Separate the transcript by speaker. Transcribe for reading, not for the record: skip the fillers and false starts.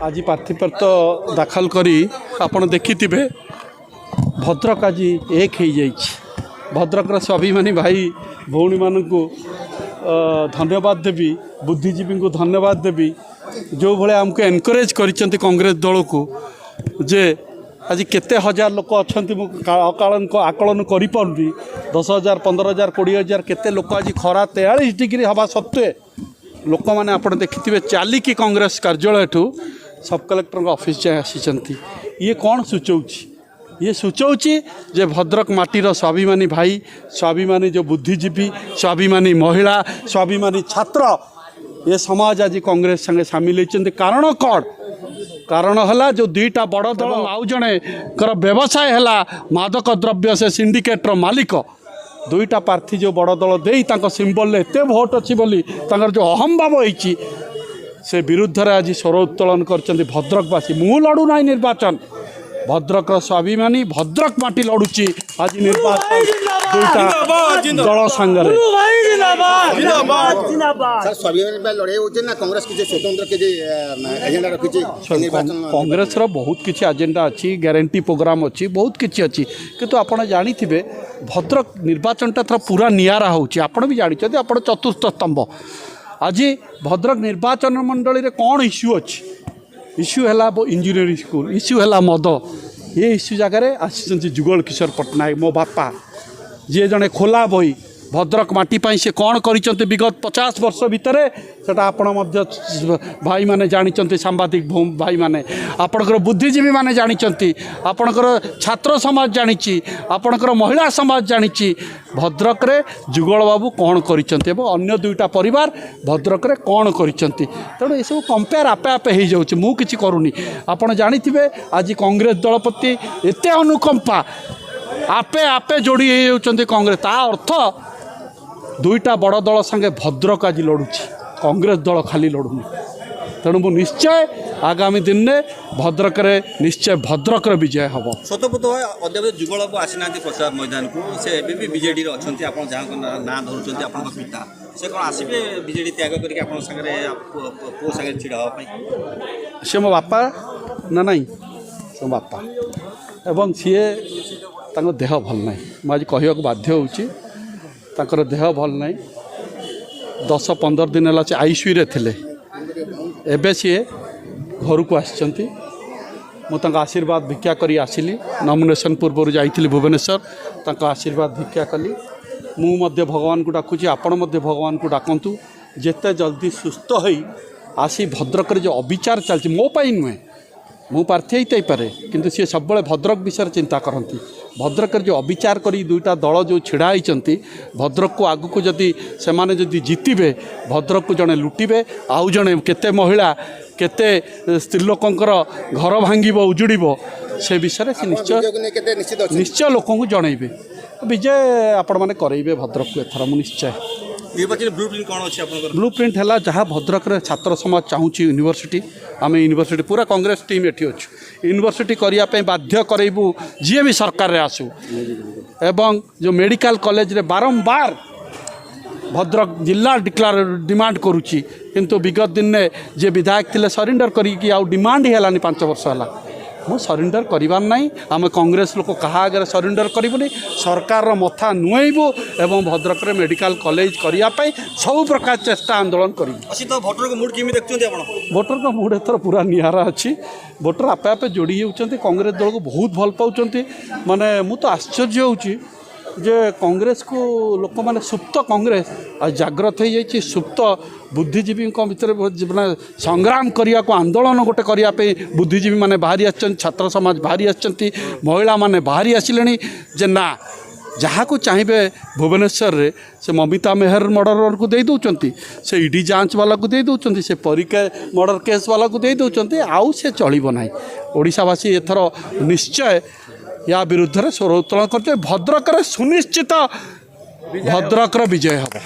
Speaker 1: आज प्रार्थीपत्र दाखल करी आपण देखिथिबे भद्रक आज एक हो जाइए। भद्रकर स्वाभिमानी भाई भौणी मानू धन्यवाद देवी, बुद्धिजीवी को धन्यवाद देवी जो भाई आमको एनकरेज कर कांग्रेस दल को जे आज केते हजार लोक अच्छा आकलन कर 10,000 15,000 20,000 केते लोक आज खरा 43 डिग्री हवा सत्वे लोक मैंने आप देखिए चलिकी कांग्रेस कार्यालय ठू सब कलेक्टर ऑफिस जाए आसी। ये कौन सूचौची? ये सूचौची जे भद्रक माटीर स्वाभिमानी भाई, स्वाभिमानी जो बुद्धिजीवी, स्वाभिमानी महिला, स्वाभिमानी छात्र ये समाज आज कांग्रेस संगे सामिल होती। कारण कौन? कारण है जो दुईटा बड़ दल आउ जड़े व्यवसाय है मादक द्रव्य से सिंडिकेटर मालिक दुईटा प्रार्थी जो बड़ दल दे सिंबल एत भोट अच्छी बोली जो अहम भाव होती से विरुद्ध आज स्वर उत्तोलन कर भद्रकवासी। मु लड़ू ना निर्वाचन, भद्रक स्वाभिमानी भद्रक माटी लड़ुची आज निर्वाचन दुईटा दल सांगे। कांग्रेस बहुत किसी एजेंडा अच्छी, ग्यारंटी प्रोग्राम अच्छी, बहुत किसी अच्छी, किंतु आपड़ जानी भद्रक निर्वाचनटा थर पूरा निआरा होची। आपण भी जानते आप चतुर्थ स्तंभ। आज भद्रक निर्वाचन मंडली कौन इश्यू अच्छी? इश्यू है इंजीनियरिंग स्कूल, इश्यू है मद। ये इश्यू जगह आसी जुगल किशोर पट्टनायक मो बापा जी जड़े खोला बही भद्रक माटी से कौन कर विगत 50 वर्ष भितर सेटा आपण भाई माने जानी, सांबादिक भाई माने आपणकर बुद्धिजीवी माने जानी, आपणकर छात्र समाज जानी, आपणकर महिला समाज जानी भद्रक रे जुगल बाबू कौन कर अन्य दुईटा परिवार भद्रक रे कौन कर। तेणु ये सब कंपेयर आपे आपे हो जाऊँ, मु किछि करूनी। आपण जानिथिबे आज कांग्रेस दल प्रति एते अनुकंपा आपे आपे जोड़ी होती कांग्रेस। ता अर्थ दुईटा बड़ दल संगे भद्रक आज लड़ुची, कांग्रेस दल खाली लड़ुनी। तेणु मु निश्चय आगामी दिन में भद्रक निश्चय भद्रक विजय हम।
Speaker 2: सतपुत अद्यावधि जुगल बाबू आसीना प्रचार मैदान को, से बीजेडी अच्छा जहाँ ना धरुंच आप पिता से कौन आसबे बीजेडी त्याग करके पो सागे छिड़ा हाँपाई?
Speaker 1: सी मो बापा ना नहीं, से मो बापा एवं सी देह भल ना। मुझे कहवा बाध्य होची ताकर देह भल नहीं। 10-15 दिन है से आईसीयू रे थिले, एबे सी घर को आसी। मुझे आशीर्वाद भिक्षा करी आसिली। नॉमिनेशन पूर्व जाइली भुवनेश्वर, आशीर्वाद भिक्षा कली। मुझे भगवान को डाकुची, आपण मध्य भगवान को डाकतु जिते जल्दी सुस्थ हो आसी भद्रक जो अविचार चलती मो पाई नुहे, मु प्रार्थी होते पारे किंतु सी सब भद्रक विषय चिंता करती। भद्रक जो अविचार करी दुईटा दल जो छिड़ा होती भद्रक को आगु को जदि से माने जदि जीतिबे भद्रक को जड़े लुटिबे, आउ जड़े केते महिला केते स्त्रीलोकंकर घर भांगिब उजुड़ब से विषय से निश्चय लोक को जनइबे। विजय आपण मैंने करेबे भद्रक को एथर मु निश्चय।
Speaker 2: निर्वाचन ब्लूप्रिंट कौन अच्छे?
Speaker 1: ब्लूप्रिंट है जहाँ भद्रक छात्र समाज चाहूँगी यूनिवर्सिटी, आम यूनिवर्सिटी पूरा कांग्रेस टीम एटी अच्छु यूनिवर्सिटी करने बाध्य करेबू जी भी सरकार आसू। एवं जो मेडिकल कॉलेज रे बारंबार भद्रक जिला डिक्लार डिमांड करुच्ची किंतु विगत दिन में जे विधायक थे सरेंडर करी आउ डिमांड ही है 5 वर्ष है। मु सरेंडर करिवार नहीं, आम कांग्रेस लोक कहा आगे सरेंडर करूनी। सरकार मथा नुएबू एवं भद्रक रे मेडिकल कॉलेज करने सब प्रकार चेष्टा आंदोलन करूँ।
Speaker 2: भोटर को मूड केमी देखते हैं?
Speaker 1: भोटर का मूड एथर पूरा निआरा अच्छी। भोटर आपे आपे जोड़ी होती कांग्रेस दल को बहुत भल पाँच। माने मु तो आश्चर्य होची जे कांग्रेस को लोक मैंने सुप्त कांग्रेस आज जागृत हो जाइए। सुप्त बुद्धिजीवी भितर संग्राम करने को आंदोलन गोटे करने बुद्धिजीवी माने बाहरी आछन, छात्र समाज बाहरी आछंती, महिला माने बाहरी आसिले जे ना जहाँ को चाहिए भुवनेश्वर रे से ममिता मेहर मर्डर को दे दौरान, से ईडी जांच वाला को दे दौरान, से परीक्षा मर्डर केस वाला को दे दौरान, आउ से चलो ना। ओडिशावासी एथर निश्चय या विरुद्ध स्वर उत्तोलन करते। भद्रक सुनिश्चित भद्रक विजय हम।